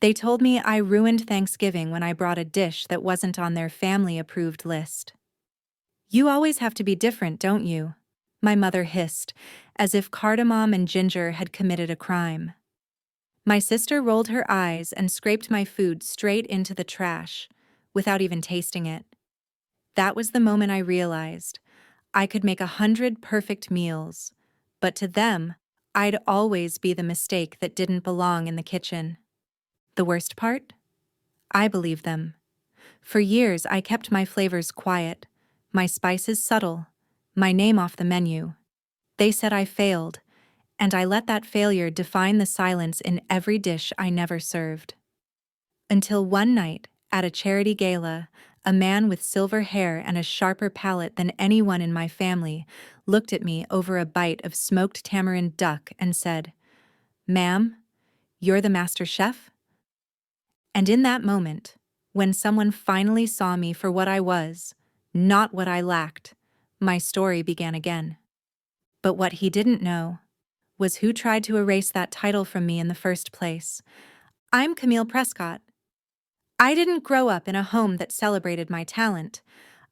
They told me I ruined Thanksgiving when I brought a dish that wasn't on their family-approved list. You always have to be different, don't you? My mother hissed, as if cardamom and ginger had committed a crime. My sister rolled her eyes and scraped my food straight into the trash, without even tasting it. That was the moment I realized I could make 100 perfect meals, but to them, I'd always be the mistake that didn't belong in the kitchen. The worst part? I believed them. For years, I kept my flavors quiet, my spices subtle, my name off the menu. They said I failed, and I let that failure define the silence in every dish I never served. Until one night, at a charity gala, a man with silver hair and a sharper palate than anyone in my family looked at me over a bite of smoked tamarind duck and said, "Ma'am, you're the master chef?" And in that moment, when someone finally saw me for what I was, not what I lacked, my story began again. But what he didn't know was who tried to erase that title from me in the first place. I'm Camille Prescott. I didn't grow up in a home that celebrated my talent.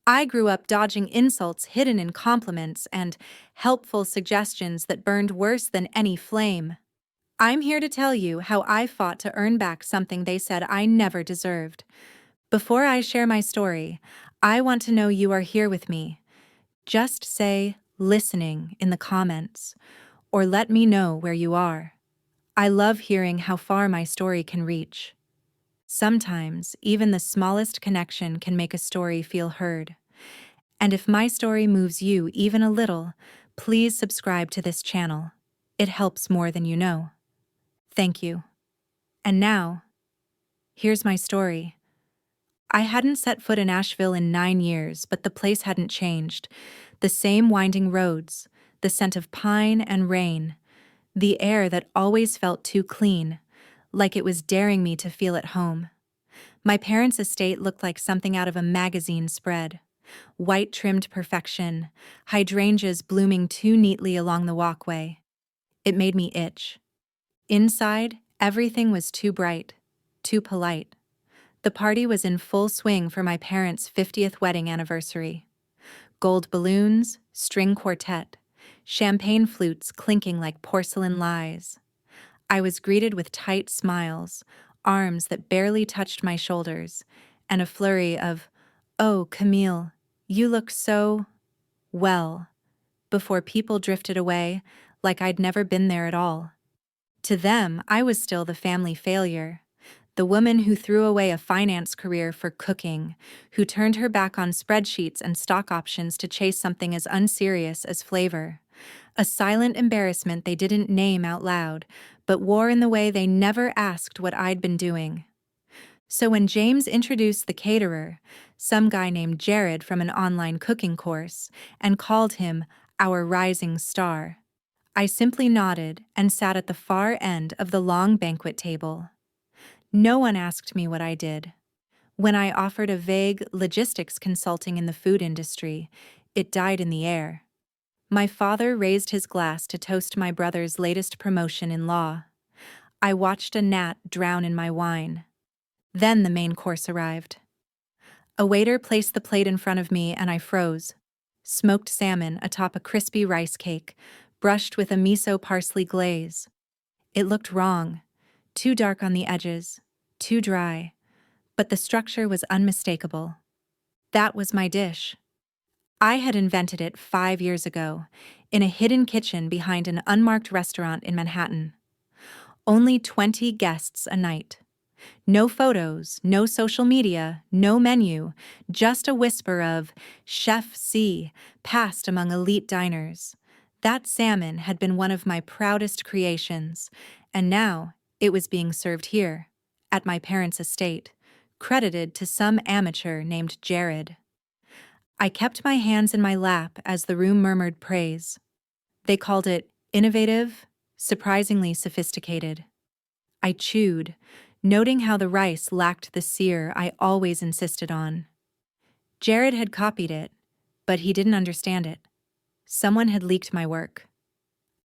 I grew up dodging insults hidden in compliments and helpful suggestions that burned worse than any flame. I'm here to tell you how I fought to earn back something they said I never deserved. Before I share my story, I want to know you are here with me. Just say "listening" in the comments, or let me know where you are. I love hearing how far my story can reach. Sometimes, even the smallest connection can make a story feel heard. And if my story moves you even a little, please subscribe to this channel. It helps more than you know. Thank you. And now, here's my story. I hadn't set foot in Asheville in 9 years, but the place hadn't changed. The same winding roads, the scent of pine and rain, the air that always felt too clean, like it was daring me to feel at home. My parents' estate looked like something out of a magazine spread. White-trimmed perfection, hydrangeas blooming too neatly along the walkway. It made me itch. Inside, everything was too bright, too polite. The party was in full swing for my parents' 50th wedding anniversary. Gold balloons, string quartet, champagne flutes clinking like porcelain lies. I was greeted with tight smiles, arms that barely touched my shoulders, and a flurry of, "Oh, Camille, you look so well," before people drifted away like I'd never been there at all. To them, I was still the family failure, the woman who threw away a finance career for cooking, who turned her back on spreadsheets and stock options to chase something as unserious as flavor. A silent embarrassment they didn't name out loud, but wore in the way they never asked what I'd been doing. So when James introduced the caterer, some guy named Jared from an online cooking course, and called him our rising star, I simply nodded and sat at the far end of the long banquet table. No one asked me what I did. When I offered a vague logistics consulting in the food industry, it died in the air. My father raised his glass to toast my brother's latest promotion in law. I watched a gnat drown in my wine. Then the main course arrived. A waiter placed the plate in front of me and I froze. Smoked salmon atop a crispy rice cake, brushed with a miso parsley glaze. It looked wrong, too dark on the edges, too dry, but the structure was unmistakable. That was my dish. I had invented it 5 years ago, in a hidden kitchen behind an unmarked restaurant in Manhattan. Only 20 guests a night. No photos, no social media, no menu, just a whisper of Chef C passed among elite diners. That salmon had been one of my proudest creations, and now it was being served here, at my parents' estate, credited to some amateur named Jared. I kept my hands in my lap as the room murmured praise. They called it innovative, surprisingly sophisticated. I chewed, noting how the rice lacked the sear I always insisted on. Jared had copied it, but he didn't understand it. Someone had leaked my work.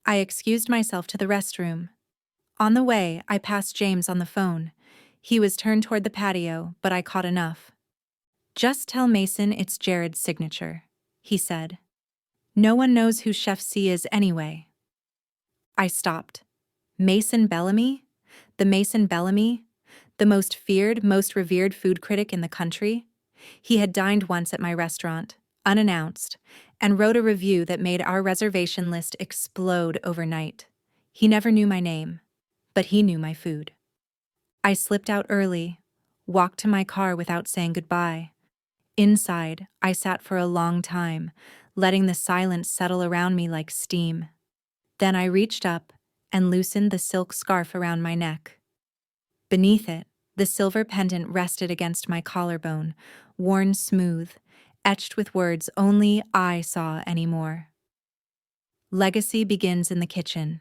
I excused myself to the restroom. On the way, I passed James on the phone. He was turned toward the patio, but I caught enough. "Just tell Mason it's Jared's signature," he said. "No one knows who Chef C is anyway." I stopped. Mason Bellamy? The Mason Bellamy? The most feared, most revered food critic in the country? He had dined once at my restaurant, unannounced, and wrote a review that made our reservation list explode overnight. He never knew my name, but he knew my food. I slipped out early, walked to my car without saying goodbye. Inside, I sat for a long time, letting the silence settle around me like steam. Then I reached up and loosened the silk scarf around my neck. Beneath it, the silver pendant rested against my collarbone, worn smooth, etched with words only I saw anymore. "Legacy begins in the kitchen."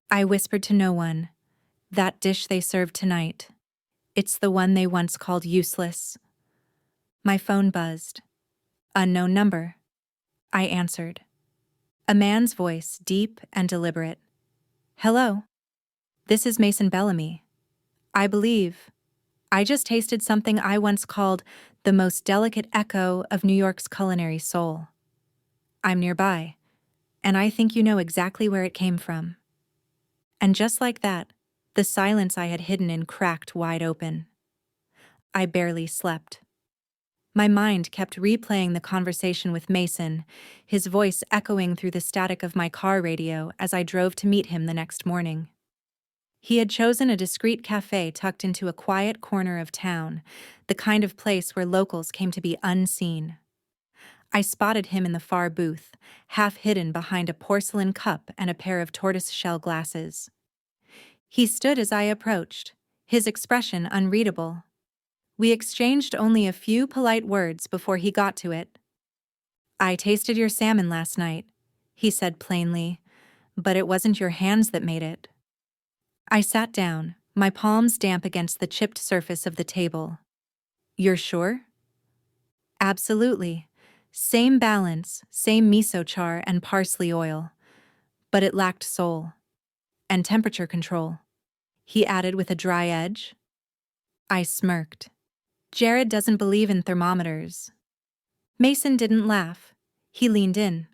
I whispered to no one, "That dish they served tonight. It's the one they once called useless." My phone buzzed. "Unknown number." I answered. A man's voice, deep and deliberate. "Hello. This is Mason Bellamy. I believe I just tasted something I once called the most delicate echo of New York's culinary soul. I'm nearby, and I think you know exactly where it came from." And just like that, the silence I had hidden in cracked wide open. I barely slept. My mind kept replaying the conversation with Mason, his voice echoing through the static of my car radio as I drove to meet him the next morning. He had chosen a discreet cafe tucked into a quiet corner of town, the kind of place where locals came to be unseen. I spotted him in the far booth, half hidden behind a porcelain cup and a pair of tortoiseshell glasses. He stood as I approached, his expression unreadable. We exchanged only a few polite words before he got to it. "I tasted your salmon last night," he said plainly, "but it wasn't your hands that made it." I sat down, my palms damp against the chipped surface of the table. "You're sure?" "Absolutely. Same balance, same miso char and parsley oil. But it lacked soul. And temperature control," he added with a dry edge. I smirked. Jared doesn't believe in thermometers. Mason didn't laugh. He leaned in.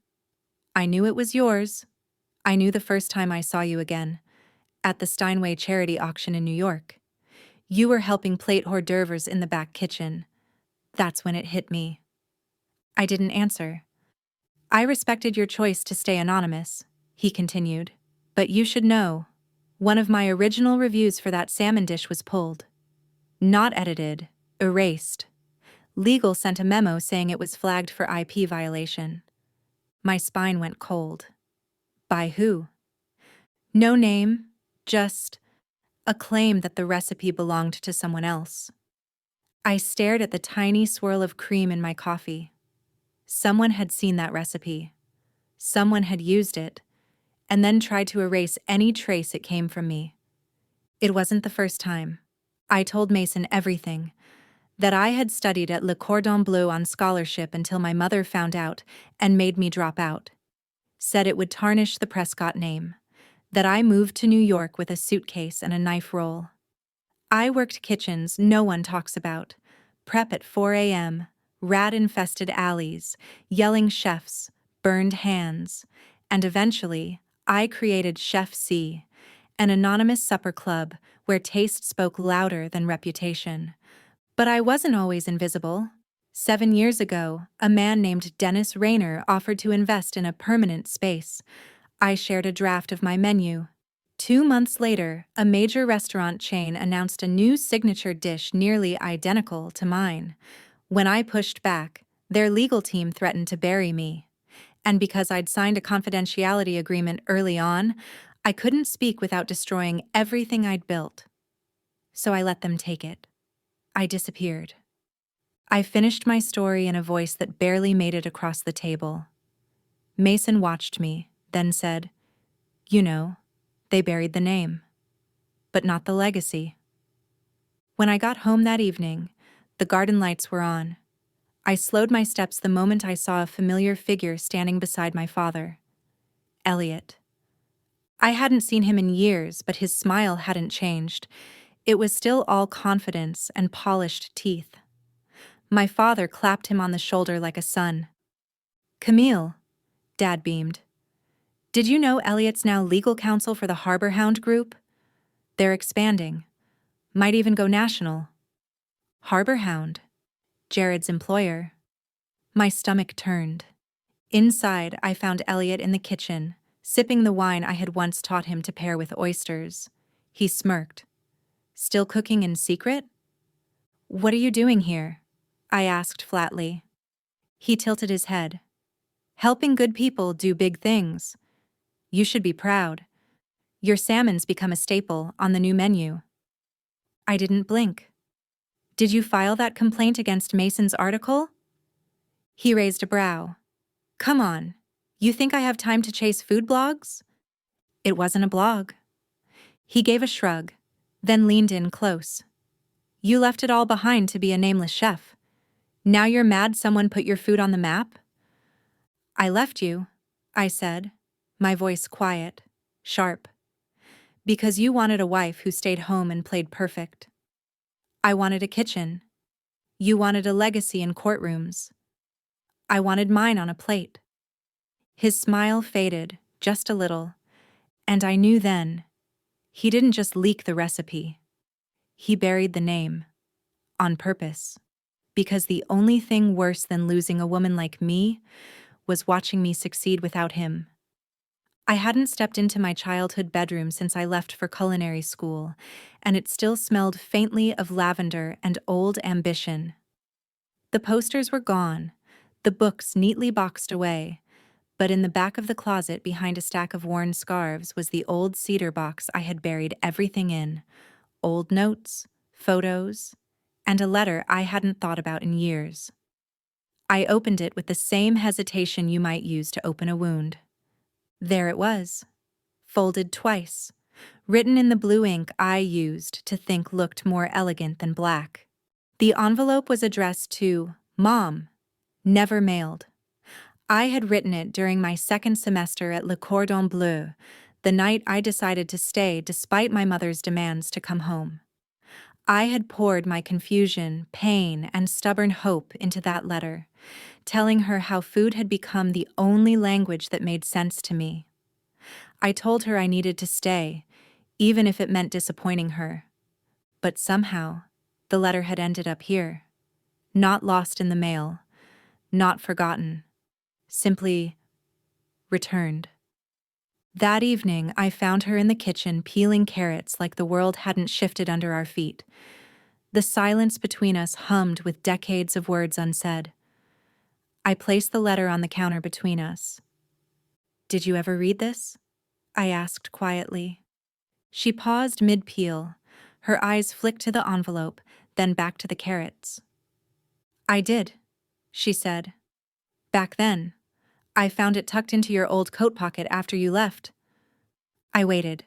"I knew it was yours. I knew the first time I saw you again, at the Steinway charity auction in New York. You were helping plate hors d'oeuvres in the back kitchen. That's when it hit me." I didn't answer. "I respected your choice to stay anonymous," he continued. "But you should know, one of my original reviews for that salmon dish was pulled. Not edited, erased. Legal sent a memo saying it was flagged for IP violation." My spine went cold. "By who?" "No name, just a claim that the recipe belonged to someone else." I stared at the tiny swirl of cream in my coffee. Someone had seen that recipe. Someone had used it, and then tried to erase any trace it came from me. It wasn't the first time. I told Mason everything, that I had studied at Le Cordon Bleu on scholarship until my mother found out and made me drop out. Said it would tarnish the Prescott name. That I moved to New York with a suitcase and a knife roll. I worked kitchens no one talks about. Prep at 4 a.m., rat-infested alleys, yelling chefs, burned hands, and eventually, I created Chef C, an anonymous supper club where taste spoke louder than reputation. But I wasn't always invisible. 7 years ago, a man named Dennis Rayner offered to invest in a permanent space. I shared a draft of my menu. 2 months later, a major restaurant chain announced a new signature dish nearly identical to mine. When I pushed back, their legal team threatened to bury me. And because I'd signed a confidentiality agreement early on, I couldn't speak without destroying everything I'd built. So I let them take it. I disappeared. I finished my story in a voice that barely made it across the table. Mason watched me, then said, "You know, they buried the name, but not the legacy." When I got home that evening, the garden lights were on. I slowed my steps the moment I saw a familiar figure standing beside my father. Elliot. I hadn't seen him in years, but his smile hadn't changed. It was still all confidence and polished teeth. My father clapped him on the shoulder like a son. "Camille," Dad beamed. "Did you know Elliot's now legal counsel for the Harbor Hound Group? They're expanding. Might even go national." Harbor Hound, Jared's employer. My stomach turned. Inside, I found Elliot in the kitchen, sipping the wine I had once taught him to pair with oysters. He smirked. "Still cooking in secret?" "What are you doing here?" I asked flatly. He tilted his head. "Helping good people do big things. You should be proud. Your salmon's become a staple on the new menu." I didn't blink. "Did you file that complaint against Mason's article?" He raised a brow. "Come on, you think I have time to chase food blogs?" "It wasn't a blog." He gave a shrug, then leaned in close. "You left it all behind to be a nameless chef. Now you're mad someone put your food on the map?" "I left you," I said, my voice quiet, sharp. "Because you wanted a wife who stayed home and played perfect. I wanted a kitchen. You wanted a legacy in courtrooms. I wanted mine on a plate." His smile faded, just a little, and I knew then, he didn't just leak the recipe. He buried the name. On purpose. Because the only thing worse than losing a woman like me was watching me succeed without him. I hadn't stepped into my childhood bedroom since I left for culinary school, and it still smelled faintly of lavender and old ambition. The posters were gone, the books neatly boxed away, but in the back of the closet behind a stack of worn scarves was the old cedar box I had buried everything in: old notes, photos, and a letter I hadn't thought about in years. I opened it with the same hesitation you might use to open a wound. There it was, folded twice, written in the blue ink I used to think looked more elegant than black. The envelope was addressed to Mom, never mailed. I had written it during my second semester at Le Cordon Bleu, the night I decided to stay despite my mother's demands to come home. I had poured my confusion, pain, and stubborn hope into that letter, telling her how food had become the only language that made sense to me. I told her I needed to stay, even if it meant disappointing her. But somehow, the letter had ended up here. Not lost in the mail, not forgotten, simply returned. That evening, I found her in the kitchen peeling carrots like the world hadn't shifted under our feet. The silence between us hummed with decades of words unsaid. I placed the letter on the counter between us. "Did you ever read this?" I asked quietly. She paused mid-peel. Her eyes flicked to the envelope, then back to the carrots. "I did," she said. "Back then. I found it tucked into your old coat pocket after you left." I waited.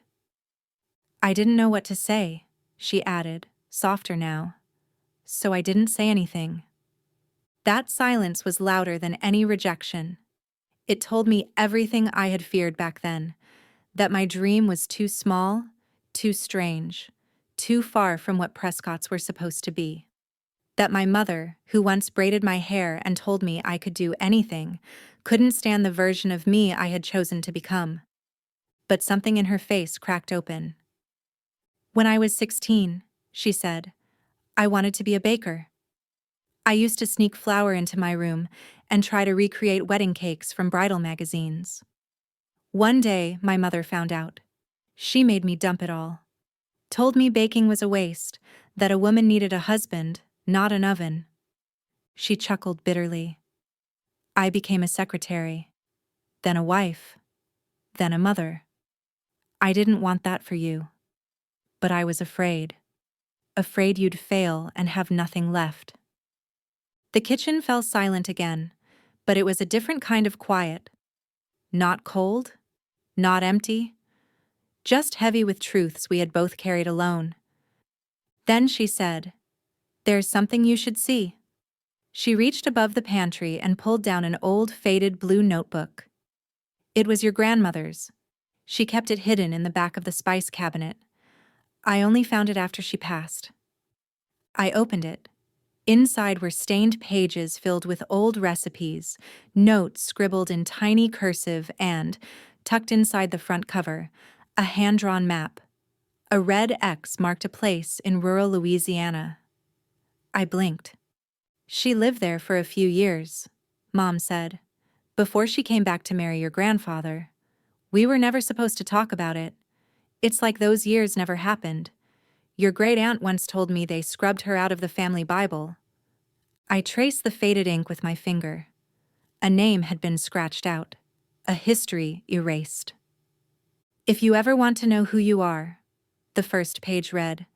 "I didn't know what to say," she added, softer now. "So I didn't say anything." That silence was louder than any rejection. It told me everything I had feared back then, that my dream was too small, too strange, too far from what Prescott's were supposed to be. That my mother, who once braided my hair and told me I could do anything, couldn't stand the version of me I had chosen to become. But something in her face cracked open. "When I was 16, she said, I wanted to be a baker. I used to sneak flour into my room and try to recreate wedding cakes from bridal magazines. One day, my mother found out. She made me dump it all. Told me baking was a waste, that a woman needed a husband, not an oven." She chuckled bitterly. "I became a secretary, then a wife, then a mother. I didn't want that for you. But I was afraid. Afraid you'd fail and have nothing left." The kitchen fell silent again, but it was a different kind of quiet. Not cold, not empty, just heavy with truths we had both carried alone. Then she said, "There's something you should see." She reached above the pantry and pulled down an old faded blue notebook. "It was your grandmother's. She kept it hidden in the back of the spice cabinet. I only found it after she passed. I opened it. Inside were stained pages filled with old recipes, notes scribbled in tiny cursive and, tucked inside the front cover, a hand-drawn map. A red X marked a place in rural Louisiana. I blinked. She lived there for a few years, Mom said, before she came back to marry your grandfather. We were never supposed to talk about it. It's like those years never happened. Your great-aunt once told me they scrubbed her out of the family Bible. I traced the faded ink with my finger. A name had been scratched out, a history erased. If you ever want to know who you are, the first page read,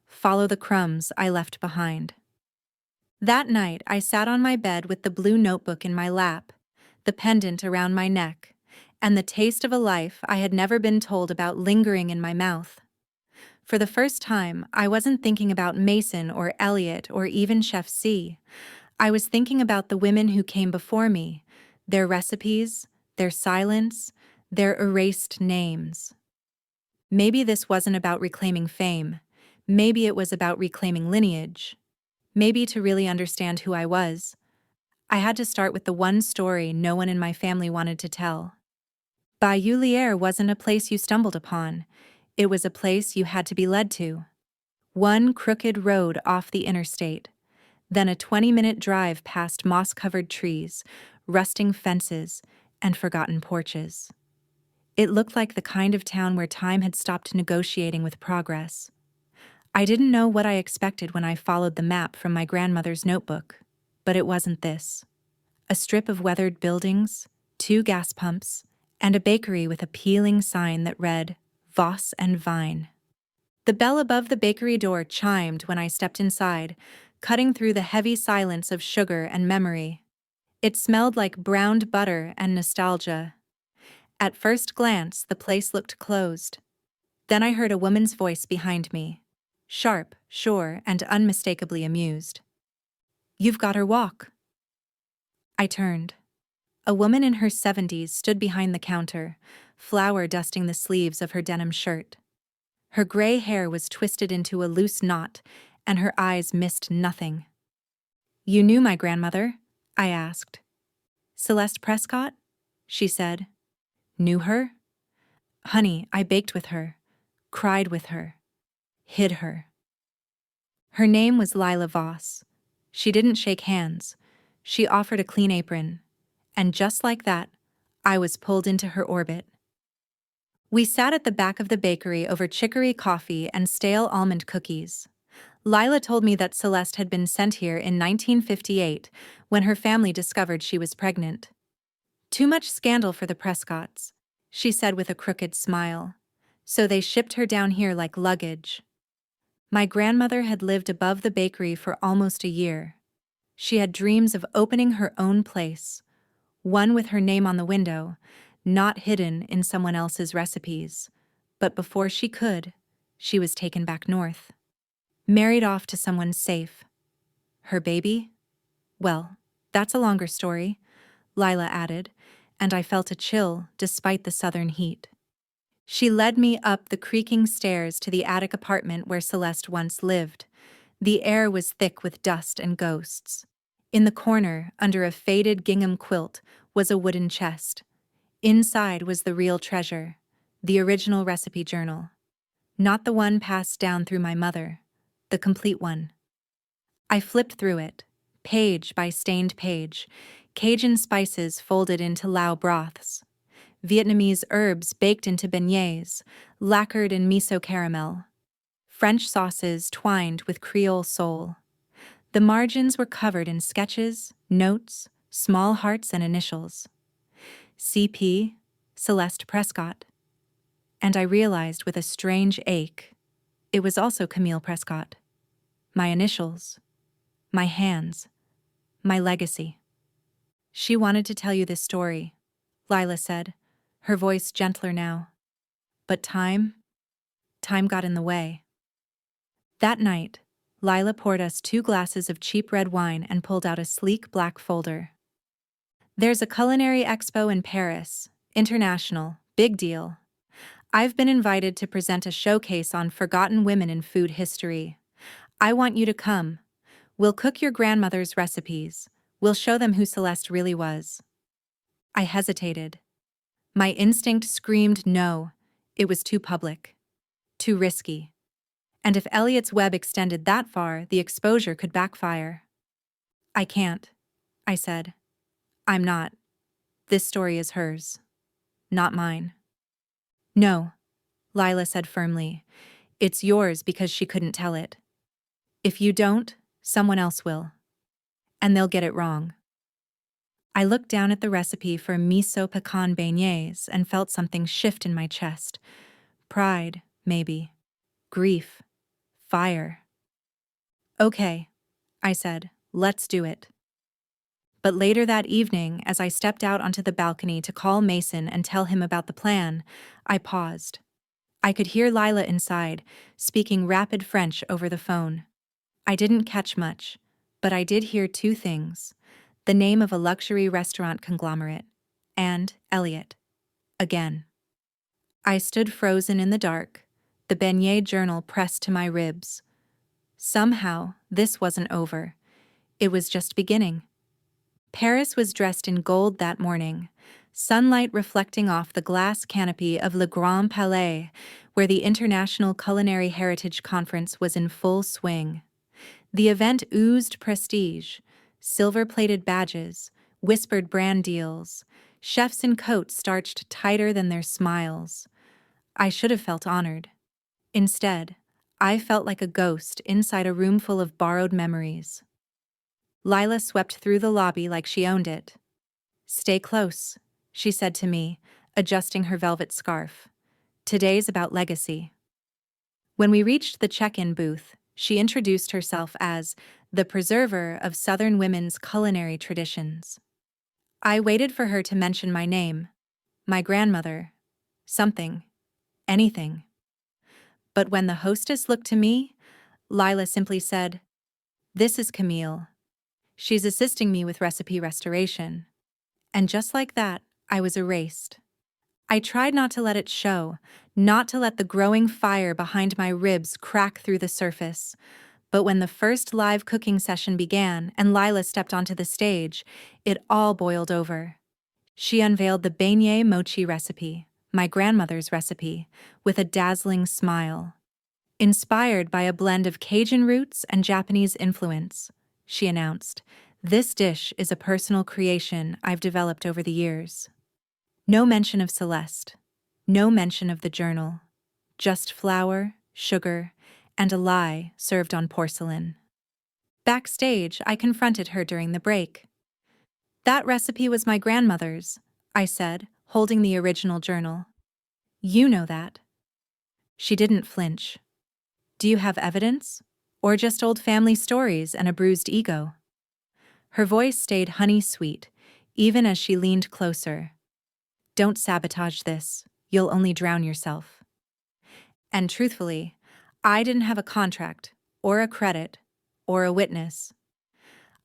follow the crumbs I left behind. That night, I sat on my bed with the blue notebook in my lap, the pendant around my neck, and the taste of a life I had never been told about lingering in my mouth. For the first time, I wasn't thinking about Mason or Elliot or even Chef C. I was thinking about the women who came before me, their recipes, their silence, their erased names. Maybe this wasn't about reclaiming fame. Maybe it was about reclaiming lineage. Maybe to really understand who I was, I had to start with the one story no one in my family wanted to tell. Bayou Lier wasn't a place you stumbled upon. It was a place you had to be led to. One crooked road off the interstate, then a 20-minute drive past moss-covered trees, rusting fences, and forgotten porches. It looked like the kind of town where time had stopped negotiating with progress. I didn't know what I expected when I followed the map from my grandmother's notebook, but it wasn't this. A strip of weathered buildings, 2 gas pumps, and a bakery with a peeling sign that read, Voss and Vine. The bell above the bakery door chimed when I stepped inside, cutting through the heavy silence of sugar and memory. It smelled like browned butter and nostalgia. At first glance, the place looked closed. Then I heard a woman's voice behind me, sharp, sure, and unmistakably amused. You've got her walk. I turned. A woman in her 70s stood behind the counter, flour dusting the sleeves of her denim shirt. Her gray hair was twisted into a loose knot, and her eyes missed nothing. You knew my grandmother? I asked. Celeste Prescott? She said. Knew her? Honey, I baked with her, cried with her, hid her. Her name was Lila Voss. She didn't shake hands. She offered a clean apron. And just like that, I was pulled into her orbit. We sat at the back of the bakery over chicory coffee and stale almond cookies. Lila told me that Celeste had been sent here in 1958 when her family discovered she was pregnant. Too much scandal for the Prescotts, she said with a crooked smile. So they shipped her down here like luggage. My grandmother had lived above the bakery for almost a year. She had dreams of opening her own place, one with her name on the window, not hidden in someone else's recipes. But before she could, she was taken back north. Married off to someone safe. Her baby? Well, that's a longer story, Lila added, and I felt a chill despite the southern heat. She led me up the creaking stairs to the attic apartment where Celeste once lived. The air was thick with dust and ghosts. In the corner, under a faded gingham quilt, was a wooden chest. Inside was the real treasure, the original recipe journal. Not the one passed down through my mother, the complete one. I flipped through it, page by stained page, Cajun spices folded into Lao broths, Vietnamese herbs baked into beignets, lacquered in miso caramel, French sauces twined with Creole soul. The margins were covered in sketches, notes, small hearts and initials. CP, Celeste Prescott. And I realized with a strange ache, it was also Camille Prescott. My initials, my hands, my legacy. She wanted to tell you this story, Lila said, her voice gentler now. But time got in the way. That night, Lila poured us 2 glasses of cheap red wine and pulled out a sleek black folder. There's a culinary expo in Paris, international, big deal. I've been invited to present a showcase on forgotten women in food history. I want you to come. We'll cook your grandmother's recipes. We'll show them who Celeste really was. I hesitated. My instinct screamed no. It was too public. Too risky. And if Elliot's web extended that far, the exposure could backfire. I can't, I said. I'm not. This story is hers, not mine. No, Lila said firmly. It's yours because she couldn't tell it. If you don't, someone else will. And they'll get it wrong. I looked down at the recipe for miso pecan beignets and felt something shift in my chest. Pride, maybe. Grief. Fire. Okay, I said, let's do it. But later that evening, as I stepped out onto the balcony to call Mason and tell him about the plan, I paused. I could hear Lila inside, speaking rapid French over the phone. I didn't catch much, but I did hear two things: the name of a luxury restaurant conglomerate, and Elliot. Again. I stood frozen in the dark, the beignet journal pressed to my ribs. Somehow, this wasn't over. It was just beginning. Paris was dressed in gold that morning, sunlight reflecting off the glass canopy of Le Grand Palais, where the International Culinary Heritage Conference was in full swing. The event oozed prestige: silver-plated badges, whispered brand deals, chefs in coats starched tighter than their smiles. I should have felt honored. Instead, I felt like a ghost inside a room full of borrowed memories. Lila swept through the lobby like she owned it. Stay close, she said to me, adjusting her velvet scarf. Today's about legacy. When we reached the check-in booth, she introduced herself as the preserver of Southern women's culinary traditions. I waited for her to mention my name, my grandmother, something, anything. But when the hostess looked to me, Lila simply said, "This is Camille. She's assisting me with recipe restoration." And just like that, I was erased. I tried not to let it show, not to let the growing fire behind my ribs crack through the surface. But when the first live cooking session began and Lila stepped onto the stage, it all boiled over. She unveiled the beignet mochi recipe, my grandmother's recipe, with a dazzling smile. Inspired by a blend of Cajun roots and Japanese influence, she announced, "This dish is a personal creation I've developed over the years." No mention of Celeste, no mention of the journal, just flour, sugar, and a lie served on porcelain. Backstage, I confronted her during the break. "That recipe was my grandmother's," I said, holding the original journal. "You know that." She didn't flinch. "Do you have evidence? Or just old family stories and a bruised ego?" Her voice stayed honey-sweet, even as she leaned closer. "Don't sabotage this. You'll only drown yourself." And truthfully, I didn't have a contract, or a credit, or a witness.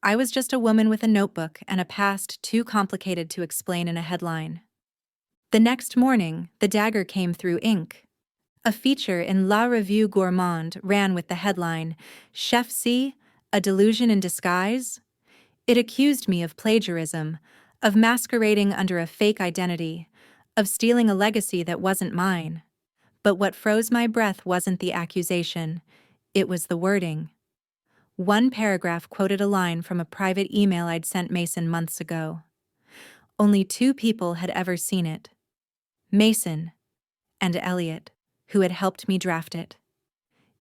I was just a woman with a notebook and a past too complicated to explain in a headline. The next morning, the dagger came through ink. A feature in La Revue Gourmande ran with the headline, "Chef C, a delusion in disguise?" It accused me of plagiarism, of masquerading under a fake identity, of stealing a legacy that wasn't mine. But what froze my breath wasn't the accusation, it was the wording. One paragraph quoted a line from a private email I'd sent Mason months ago. Only 2 people had ever seen it: Mason and Elliot, who had helped me draft it.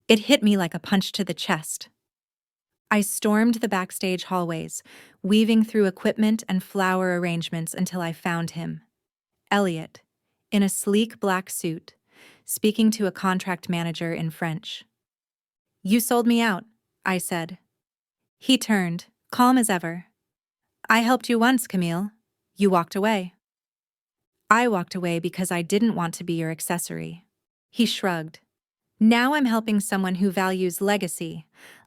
It hit me like a punch to the chest. I stormed the backstage hallways, weaving through equipment and flower arrangements until I found him. Elliot, in a sleek black suit, speaking to a contract manager in French. "You sold me out," I said. He turned, calm as ever. "I helped you once, Camille. You walked away." "I walked away because I didn't want to be your accessory." He shrugged. "Now I'm helping someone who values legacy.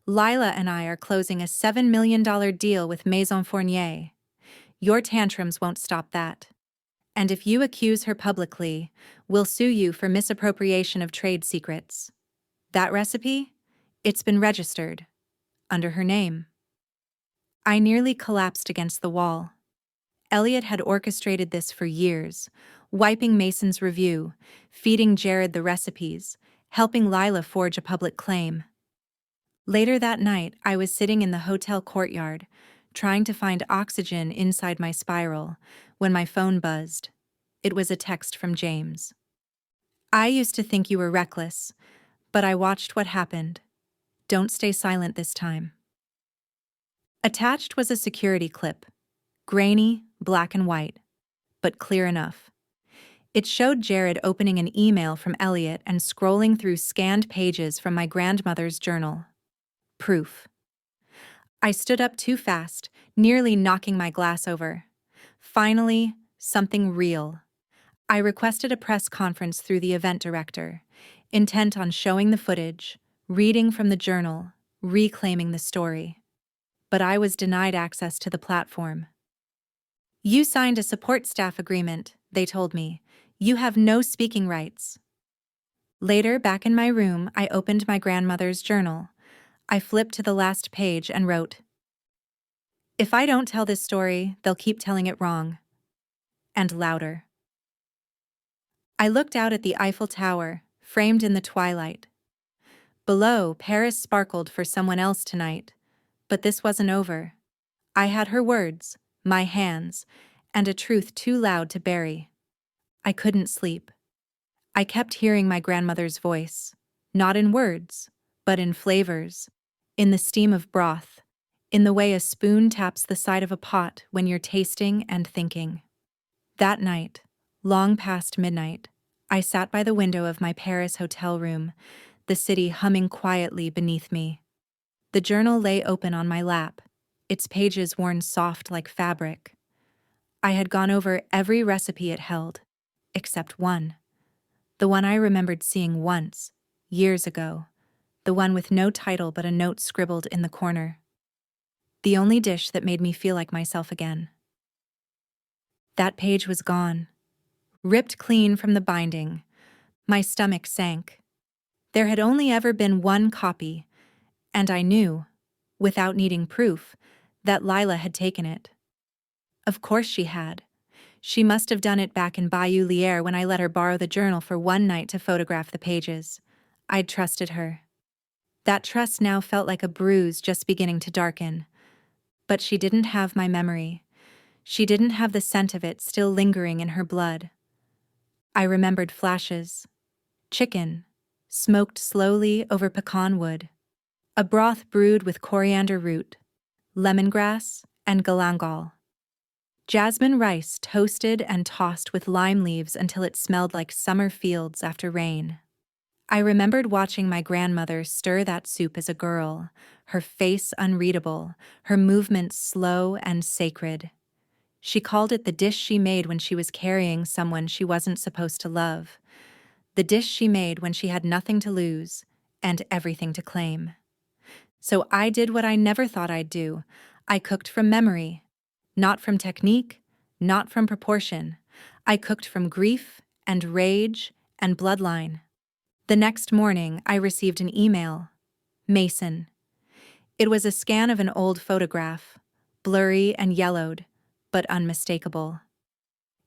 Lila and I are closing a $7 million deal with Maison Fournier. Your tantrums won't stop that." And if you accuse her publicly, we'll sue you for misappropriation of trade secrets. That recipe? It's been registered. Under her name. I nearly collapsed against the wall. Elliot had orchestrated this for years, wiping Mason's review, feeding Jared the recipes, helping Lila forge a public claim. Later that night, I was sitting in the hotel courtyard, trying to find oxygen inside my spiral, when my phone buzzed. It was a text from James. I used to think you were reckless, but I watched what happened. Don't stay silent this time. Attached was a security clip. Grainy, black and white, but clear enough. It showed Jared opening an email from Elliot and scrolling through scanned pages from my grandmother's journal. Proof. I stood up too fast, nearly knocking my glass over. Finally, something real. I requested a press conference through the event director, intent on showing the footage, reading from the journal, reclaiming the story. But I was denied access to the platform. You signed a support staff agreement, they told me. You have no speaking rights. Later, back in my room, I opened my grandmother's journal. I flipped to the last page and wrote, "If I don't tell this story, they'll keep telling it wrong." And louder. I looked out at the Eiffel Tower, framed in the twilight. Below, Paris sparkled for someone else tonight. But this wasn't over. I had her words, my hands, and a truth too loud to bury. I couldn't sleep. I kept hearing my grandmother's voice, not in words, but in flavors, in the steam of broth, in the way a spoon taps the side of a pot when you're tasting and thinking. That night, long past midnight, I sat by the window of my Paris hotel room, the city humming quietly beneath me. The journal lay open on my lap, its pages worn soft like fabric. I had gone over every recipe it held, except one. The one I remembered seeing once, years ago. The one with no title but a note scribbled in the corner. The only dish that made me feel like myself again. That page was gone, ripped clean from the binding. My stomach sank. There had only ever been one copy, and I knew, without needing proof, that Lila had taken it. Of course she had. She must have done it back in Bayou Liere when I let her borrow the journal for one night to photograph the pages. I'd trusted her. That trust now felt like a bruise just beginning to darken. But she didn't have my memory. She didn't have the scent of it still lingering in her blood. I remembered flashes. Chicken, smoked slowly over pecan wood. A broth brewed with coriander root, lemongrass, and galangal. Jasmine rice toasted and tossed with lime leaves until it smelled like summer fields after rain. I remembered watching my grandmother stir that soup as a girl, her face unreadable, her movements slow and sacred. She called it the dish she made when she was carrying someone she wasn't supposed to love. The dish she made when she had nothing to lose and everything to claim. So I did what I never thought I'd do. I cooked from memory. Not from technique, not from proportion. I cooked from grief and rage and bloodline. The next morning, I received an email. Mason. It was a scan of an old photograph, blurry and yellowed, but unmistakable.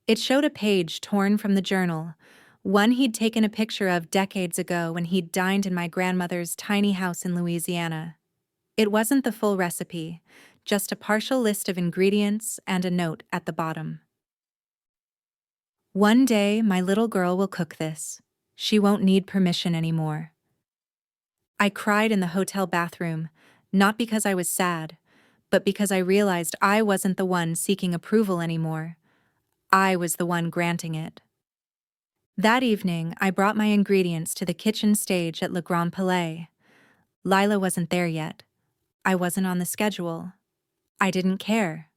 It showed a page torn from the journal, one he'd taken a picture of decades ago when he'd dined in my grandmother's tiny house in Louisiana. It wasn't the full recipe, just a partial list of ingredients and a note at the bottom. One day, my little girl will cook this. She won't need permission anymore. I cried in the hotel bathroom, not because I was sad, but because I realized I wasn't the one seeking approval anymore. I was the one granting it. That evening, I brought my ingredients to the kitchen stage at Le Grand Palais. Lila wasn't there yet. I wasn't on the schedule. I didn't care.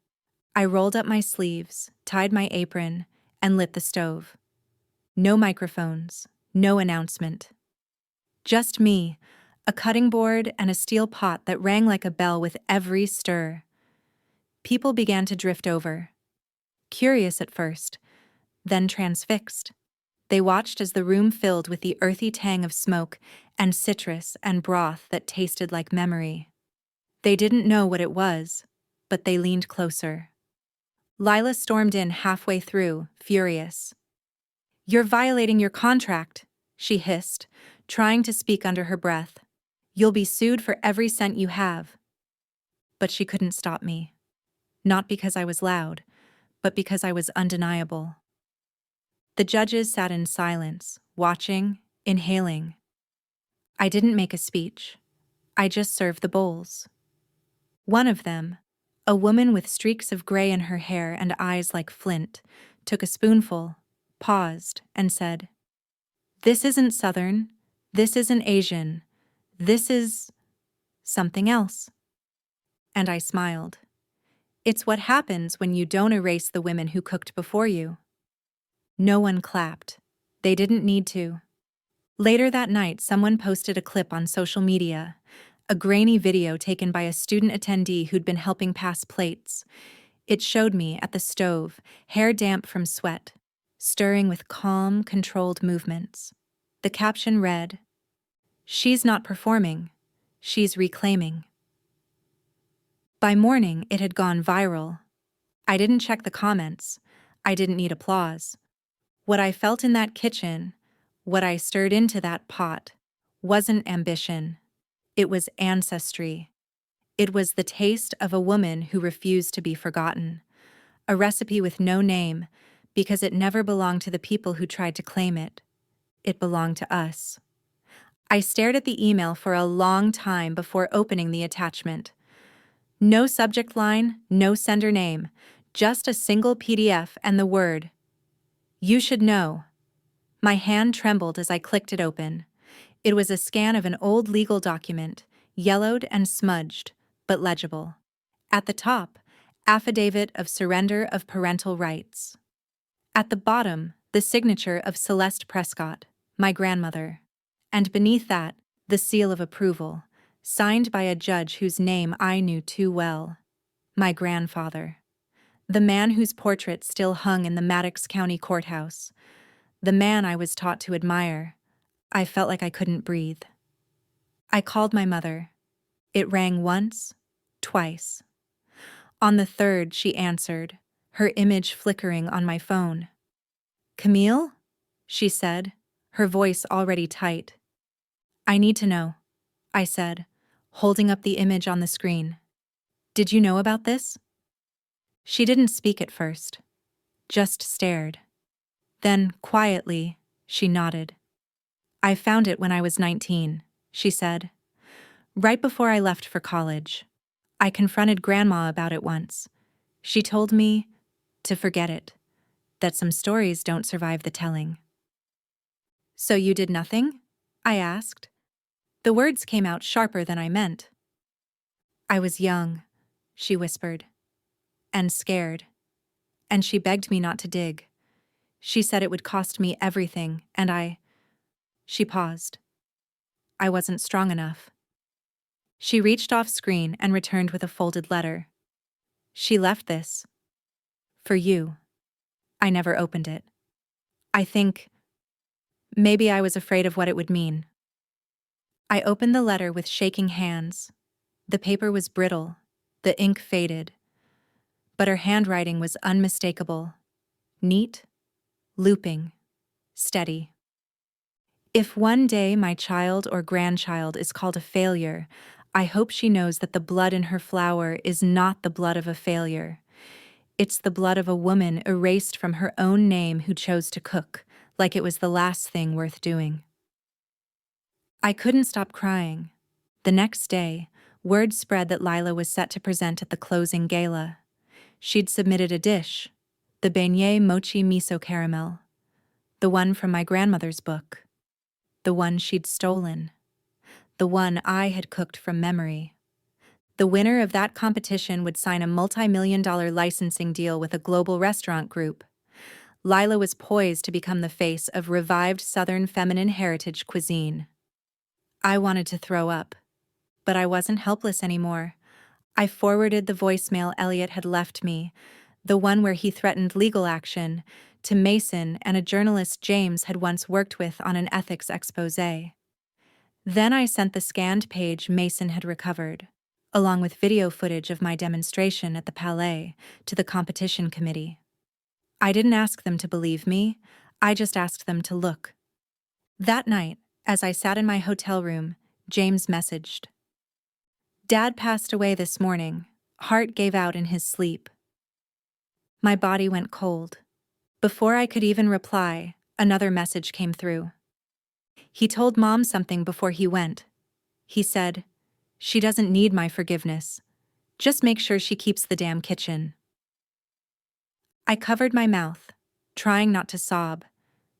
I rolled up my sleeves, tied my apron, and lit the stove. No microphones, no announcement. Just me, a cutting board and a steel pot that rang like a bell with every stir. People began to drift over. Curious at first, then transfixed. They watched as the room filled with the earthy tang of smoke and citrus and broth that tasted like memory. They didn't know what it was, but they leaned closer. Lila stormed in halfway through, furious. "You're violating your contract," she hissed, trying to speak under her breath. "You'll be sued for every cent you have." But she couldn't stop me. Not because I was loud, but because I was undeniable. The judges sat in silence, watching, inhaling. I didn't make a speech. I just served the bowls. One of them, a woman with streaks of gray in her hair and eyes like flint, took a spoonful, paused, and said, "This isn't Southern. This isn't Asian. This is something else." And I smiled. It's what happens when you don't erase the women who cooked before you. No one clapped. They didn't need to. Later that night, someone posted a clip on social media, a grainy video taken by a student attendee who'd been helping pass plates. It showed me at the stove, hair damp from sweat, stirring with calm, controlled movements. The caption read, "She's not performing, she's reclaiming." By morning, it had gone viral. I didn't check the comments. I didn't need applause. What I felt in that kitchen, what I stirred into that pot, wasn't ambition. It was ancestry. It was the taste of a woman who refused to be forgotten. A recipe with no name, because it never belonged to the people who tried to claim it. It belonged to us. I stared at the email for a long time before opening the attachment. No subject line, no sender name, just a single PDF and the word, "You should know." My hand trembled as I clicked it open. It was a scan of an old legal document, yellowed and smudged, but legible. At the top, Affidavit of Surrender of Parental Rights. At the bottom, the signature of Celeste Prescott, my grandmother. And beneath that, the seal of approval, signed by a judge whose name I knew too well. My grandfather. The man whose portrait still hung in the Maddox County Courthouse. The man I was taught to admire. I felt like I couldn't breathe. I called my mother. It rang once, twice. On the third, she answered, her image flickering on my phone. "Camille?" she said, her voice already tight. "I need to know," I said, holding up the image on the screen. "Did you know about this?" She didn't speak at first, just stared. Then, quietly, she nodded. "I found it when I was 19, she said. "Right before I left for college. I confronted Grandma about it once. She told me to forget it, that some stories don't survive the telling." "So you did nothing?" I asked. The words came out sharper than I meant. "I was young," she whispered, "and scared. And she begged me not to dig. She said it would cost me everything, and She paused. "I wasn't strong enough." She reached off screen and returned with a folded letter. "She left this. For you." I never opened it. I think maybe I was afraid of what it would mean. I opened the letter with shaking hands. The paper was brittle, the ink faded, but her handwriting was unmistakable. Neat, looping, steady. "If one day my child or grandchild is called a failure, I hope she knows that the blood in her flower is not the blood of a failure. It's the blood of a woman erased from her own name who chose to cook, like it was the last thing worth doing." I couldn't stop crying. The next day, word spread that Lila was set to present at the closing gala. She'd submitted a dish, the beignet mochi miso caramel, the one from my grandmother's book, the one she'd stolen, the one I had cooked from memory. The winner of that competition would sign a multi-million-dollar licensing deal with a global restaurant group. Lila was poised to become the face of revived Southern feminine heritage cuisine. I wanted to throw up, but I wasn't helpless anymore. I forwarded the voicemail Elliot had left me, the one where he threatened legal action, to Mason and a journalist James had once worked with on an ethics exposé. Then I sent the scanned page Mason had recovered, along with video footage of my demonstration at the Palais, to the competition committee. I didn't ask them to believe me, I just asked them to look. That night, as I sat in my hotel room, James messaged. "Dad passed away this morning. Heart gave out in his sleep." My body went cold. Before I could even reply, another message came through. He told Mom something before he went. He said, "She doesn't need my forgiveness. Just make sure she keeps the damn kitchen." I covered my mouth, trying not to sob.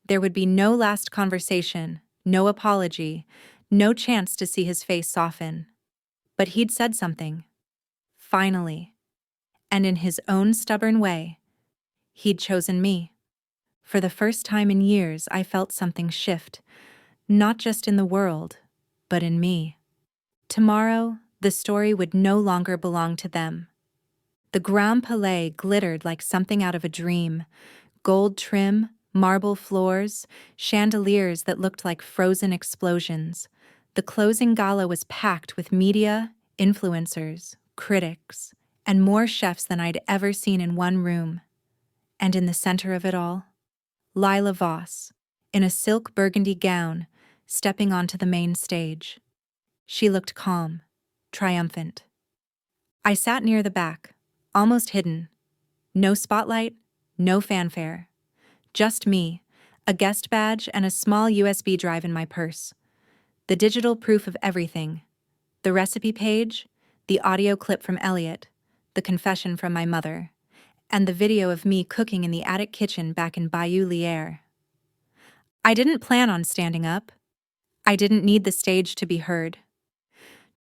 There would be no last conversation, no apology, no chance to see his face soften. But he'd said something. Finally. And in his own stubborn way, he'd chosen me. For the first time in years, I felt something shift, not just in the world, but in me. Tomorrow, the story would no longer belong to them. The Grand Palais glittered like something out of a dream. Gold trim, marble floors, chandeliers that looked like frozen explosions. The closing gala was packed with media, influencers, critics, and more chefs than I'd ever seen in one room. And in the center of it all, Lila Voss, in a silk burgundy gown, stepping onto the main stage. She looked calm, triumphant. I sat near the back, almost hidden. No spotlight, no fanfare. Just me, a guest badge and a small USB drive in my purse. The digital proof of everything. The recipe page, the audio clip from Elliot, the confession from my mother, and the video of me cooking in the attic kitchen back in Bayou Lière. I didn't plan on standing up. I didn't need the stage to be heard.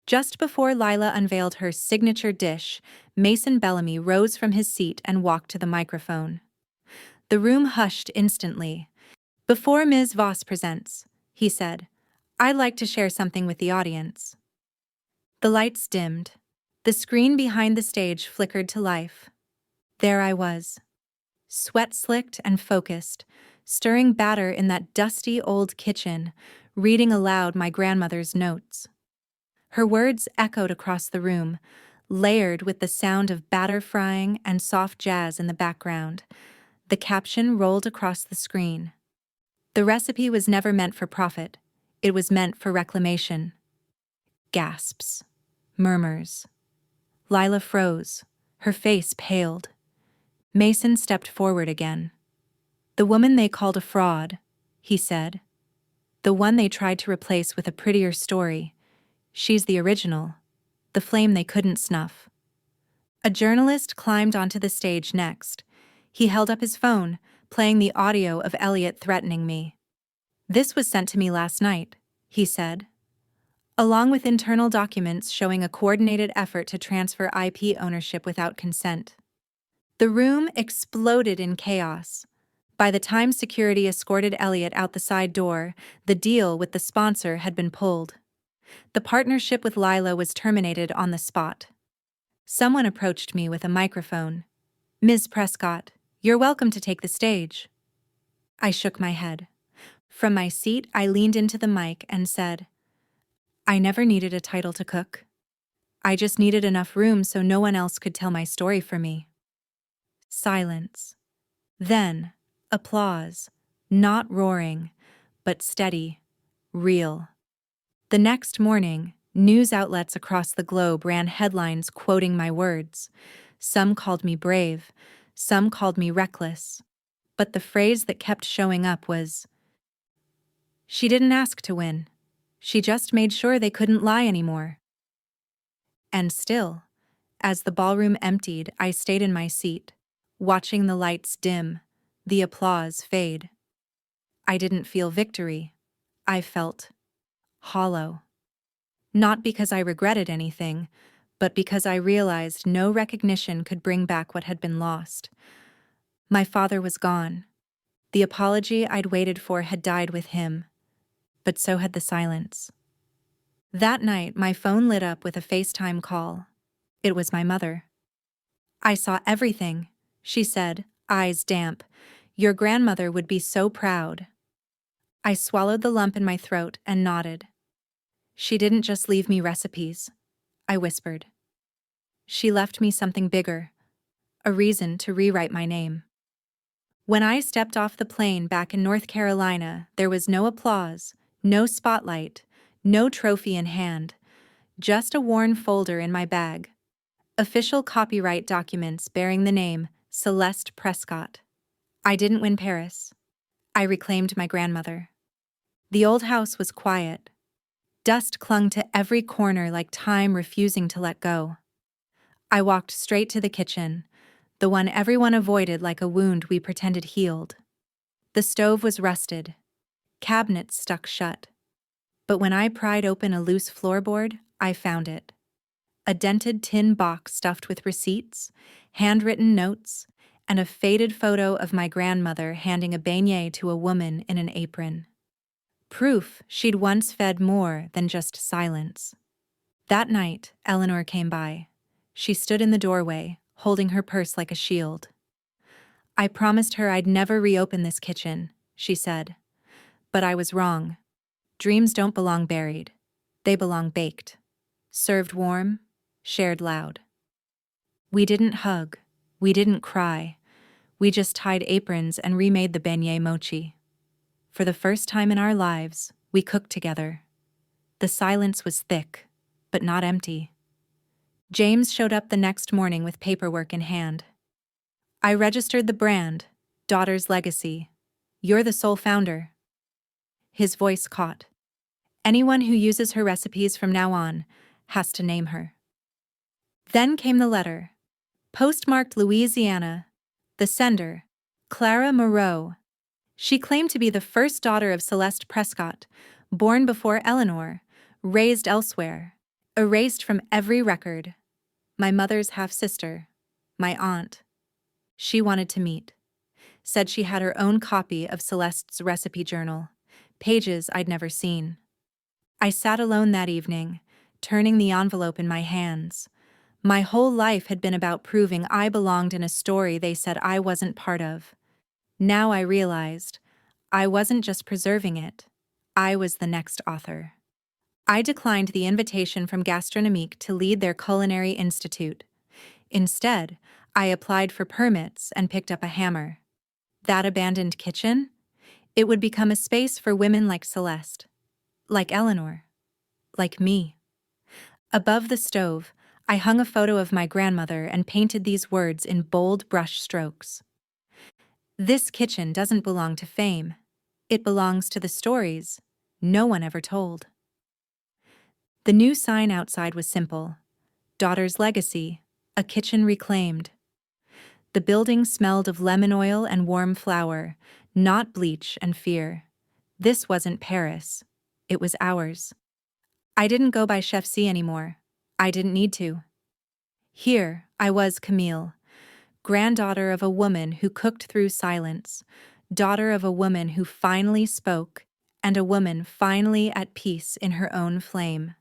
Just before Lila unveiled her signature dish, Mason Bellamy rose from his seat and walked to the microphone. The room hushed instantly. "Before Ms. Voss presents," he said, "I'd like to share something with the audience." The lights dimmed. The screen behind the stage flickered to life. There I was, sweat-slicked and focused, stirring batter in that dusty old kitchen, reading aloud my grandmother's notes. Her words echoed across the room, layered with the sound of batter frying and soft jazz in the background. The caption rolled across the screen. The recipe was never meant for profit. It was meant for reclamation. Gasps. Murmurs. Lila froze. Her face paled. Mason stepped forward again. "The woman they called a fraud," he said. "The one they tried to replace with a prettier story. She's the original. The flame they couldn't snuff." A journalist climbed onto the stage next. He held up his phone, playing the audio of Elliot threatening me. "This was sent to me last night," he said, along with internal documents showing a coordinated effort to transfer IP ownership without consent. The room exploded in chaos. By the time security escorted Elliot out the side door, the deal with the sponsor had been pulled. The partnership with Lila was terminated on the spot. Someone approached me with a microphone. "Ms. Prescott, you're welcome to take the stage." I shook my head. From my seat, I leaned into the mic and said, "I never needed a title to cook. I just needed enough room so no one else could tell my story for me." Silence. Then, applause. Not roaring, but steady, real. The next morning, news outlets across the globe ran headlines quoting my words. Some called me brave, some called me reckless. But the phrase that kept showing up was, "She didn't ask to win. She just made sure they couldn't lie anymore." And still, as the ballroom emptied, I stayed in my seat, watching the lights dim, the applause fade. I didn't feel victory. I felt hollow. Not because I regretted anything, but because I realized no recognition could bring back what had been lost. My father was gone. The apology I'd waited for had died with him, but so had the silence. That night, my phone lit up with a FaceTime call. It was my mother. "I saw everything," she said, eyes damp. Your grandmother would be so proud. I swallowed the lump in my throat and nodded. She didn't just leave me recipes, I whispered. She left me something bigger, a reason to rewrite my name. When I stepped off the plane back in North Carolina, there was no applause, no spotlight, no trophy in hand, just a worn folder in my bag. Official copyright documents bearing the name Celeste Prescott. I didn't win Paris. I reclaimed my grandmother. The old house was quiet. Dust clung to every corner like time refusing to let go. I walked straight to the kitchen, the one everyone avoided like a wound we pretended healed. The stove was rusted, cabinets stuck shut. But when I pried open a loose floorboard, I found it. A dented tin box stuffed with receipts, handwritten notes, and a faded photo of my grandmother handing a beignet to a woman in an apron. Proof she'd once fed more than just silence. That night, Eleanor came by. She stood in the doorway, holding her purse like a shield. I promised her I'd never reopen this kitchen, she said. But I was wrong. Dreams don't belong buried. They belong baked. Served warm, shared loud. We didn't hug. We didn't cry. We just tied aprons and remade the beignet mochi. For the first time in our lives, we cooked together. The silence was thick, but not empty. James showed up the next morning with paperwork in hand. I registered the brand, Daughter's Legacy. You're the sole founder. His voice caught. Anyone who uses her recipes from now on has to name her. Then came the letter. Postmarked Louisiana. The sender, Clara Moreau. She claimed to be the first daughter of Celeste Prescott, born before Eleanor, raised elsewhere, erased from every record. My mother's half-sister, my aunt. She wanted to meet. Said she had her own copy of Celeste's recipe journal, pages I'd never seen. I sat alone that evening, turning the envelope in my hands. My whole life had been about proving I belonged in a story they said I wasn't part of. Now I realized I wasn't just preserving it. I was the next author. I declined the invitation from Gastronomique to lead their culinary institute. Instead, I applied for permits and picked up a hammer. That abandoned kitchen? It would become a space for women like Celeste, like Eleanor, like me. Above the stove, I hung a photo of my grandmother and painted these words in bold brush strokes. This kitchen doesn't belong to fame. It belongs to the stories no one ever told. The new sign outside was simple. Daughter's Legacy, a kitchen reclaimed. The building smelled of lemon oil and warm flour, not bleach and fear. This wasn't Paris. It was ours. I didn't go by Chef C anymore. I didn't need to. Here, I was Camille, granddaughter of a woman who cooked through silence, daughter of a woman who finally spoke, and a woman finally at peace in her own flame.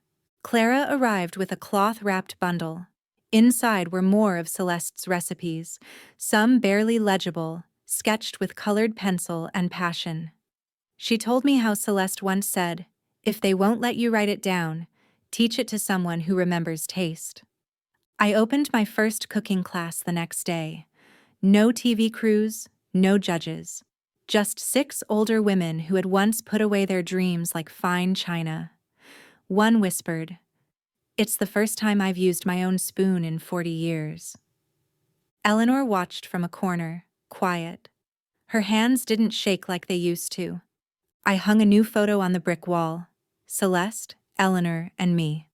Clara arrived with a cloth-wrapped bundle. Inside were more of Celeste's recipes, some barely legible, sketched with colored pencil and passion. She told me how Celeste once said, "If they won't let you write it down, teach it to someone who remembers taste." I opened my first cooking class the next day. No TV crews, no judges. Just 6 older women who had once put away their dreams like fine china. One whispered, "It's the first time I've used my own spoon in 40 years." Eleanor watched from a corner, quiet. Her hands didn't shake like they used to. I hung a new photo on the brick wall. Celeste, Eleanor, and me.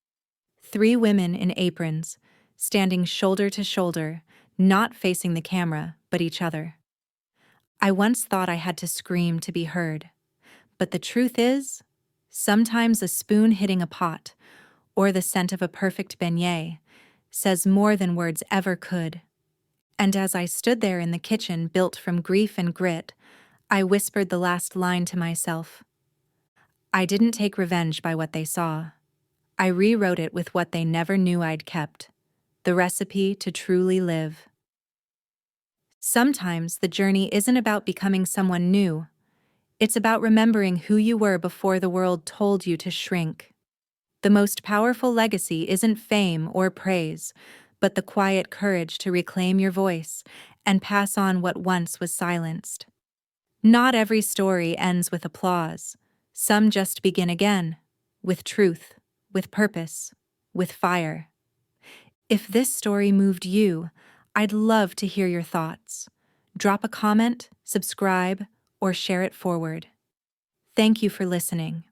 3 women in aprons, standing shoulder to shoulder, not facing the camera, but each other. I once thought I had to scream to be heard. But the truth is, sometimes a spoon hitting a pot, or the scent of a perfect beignet, says more than words ever could. And as I stood there in the kitchen built from grief and grit, I whispered the last line to myself. I didn't take revenge by what they saw. I rewrote it with what they never knew I'd kept, the recipe to truly live. Sometimes the journey isn't about becoming someone new. It's about remembering who you were before the world told you to shrink. The most powerful legacy isn't fame or praise, but the quiet courage to reclaim your voice and pass on what once was silenced. Not every story ends with applause. Some just begin again, with truth, with purpose, with fire. If this story moved you, I'd love to hear your thoughts. Drop a comment, subscribe, or share it forward. Thank you for listening.